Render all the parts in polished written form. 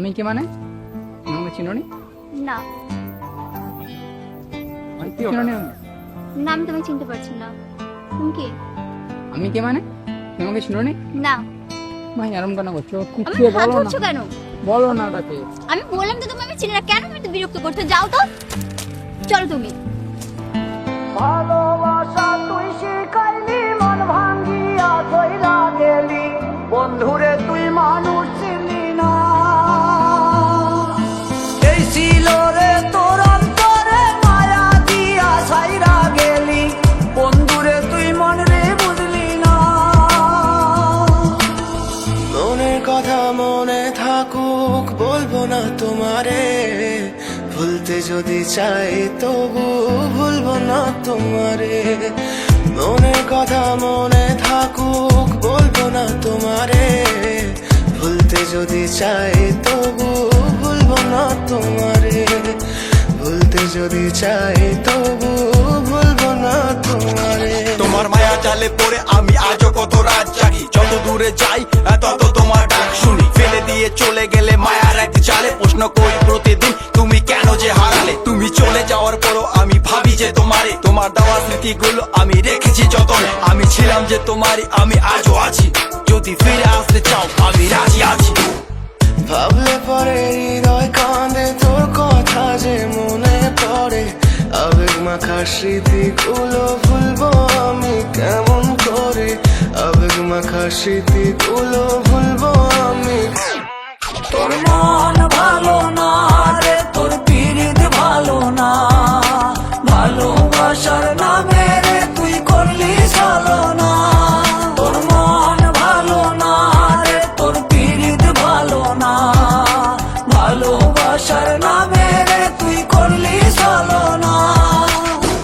আমি কে মানে তুমি আমাকে চিনোনি? না চিনোনি আমাকে? না আমি তোমাকে চিনতে পারছি না। তুমি কি? আমি কে মানে তুমি আমাকে চিনোনি? না ভাই আরাম কেন করছো? আমি কুকিয়ে হাত বলো না, ধরছো কেন? বলো না তাকে। আমি বললাম তো তুমি আমি চিনি না, কেন তুমি তো বিরক্ত করছো? যাও তো, চলো তুমি। ভালোবাসা তুই শিখাইলি, মন ভাঙ্গিয়া কইরা গেলি, বন্ধুরে তুই মানুষ ছিলি না। এই ছিল রে তোর অন্তরে মায়া দিয়া ছাইরা গেলি, বন্ধুরে তুই মন রে বুঝলি না। মনের কথা মনে থাকুক বলবো না তোমারে, ভুলতে যদি চাই তবু ভুলবো না তোমারে। মনের কথা মনে থাকুক বলবো না তোমারে, ভুলতে যদি চাই তবু ভুলবো না তোমারে। ভুলতে যদি চাই তবু ভুলবো না তোমারে। তোমার মায়া জালে পড়ে আমি আজও কত রাত জাগি, যত দূরে যাই তত তোমার ডাক শুনি। ফেলে দিয়ে চলে গেলে মায়ার এক জালে প্রশ্ন করি প্রতিদিন তুমি কেন যে হারালে। তুমি চলে যাওয়ার পরও আমি ভাবি যে তোমারে, তোমার দেওয়া স্মৃতিগুলো আমি রেখেছি যতনে। আমি ছিলাম যে তোমারই, আমি আজও আছি, যদি ফিরে আসতে চাও আমি রাজি আছি। ভাবলে পরে হৃদয় কাঁদে, তোর কথা যে মনে পড়ে। আবেগ মাখা স্মৃতিগুলো ভুলবো আমি কেমন করে, আবেগ মাখা স্মৃতিগুলো ভুলবো আমি। তোর মন ভালো না রে, তোর পিরিত ভালো না, ভালোবাসার নামে রে তুই করলি ছলনা। তোর মন ভালো না রে, তোর পিরিত ভালো না, ভালোবাসার নামে রে তুই করলি ছলনা।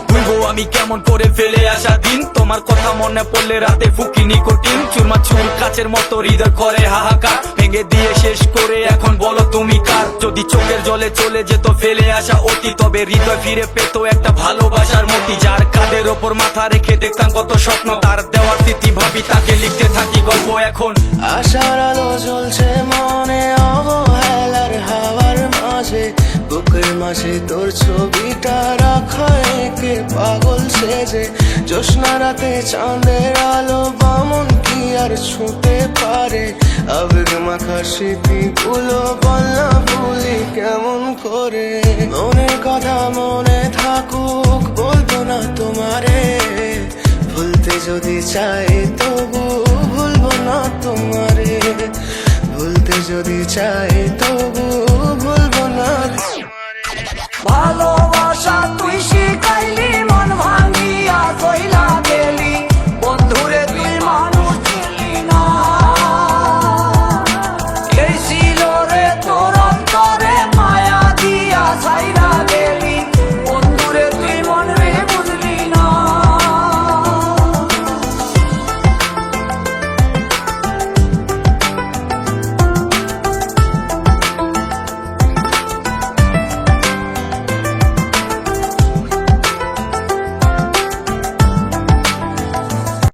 ভুলবো আমি কেমন করে ফেলে আসা দিন, তোমার কথা মনে পড়লে রাতে ফুকি নিকোটিন। চুরমা চুর কাচের মতো হৃদয় করে হাহাকার, ভেঙে দিয়ে শেষ করে এখন বলো তুমি কার। যদি চোখের জলে চলে যেত ফেলে আসা অতি, তবে হৃদয় ফিরে পেত একটা ভালোবাসার মতি। যার কাঁধের ওপর মাথা রেখে দেখতাম কত স্বপ্ন, তার দেওয়ার স্মৃতি ভাবি তাকে লিখতে থাকি গল্প এখন। আশার আলো জ্বলছে মনে অবহেলার হাওয়ার মাঝে, বুকের মাঝে তোর ছবিটা রাখা একে পাগল সেজে। জ্যোৎস্না রাতে চাঁদের আলো বামন কি আর ছুঁতে পারে, আবেগ মাখা স্মৃতিগুলো বলনা ভুলি কেমন করে। মনের কথা মনে থাকুক বলবো না তোমারে, ভুলতে যদি চাই তবু ভুলবো না তোমারে। ভুলতে যদি চাই তো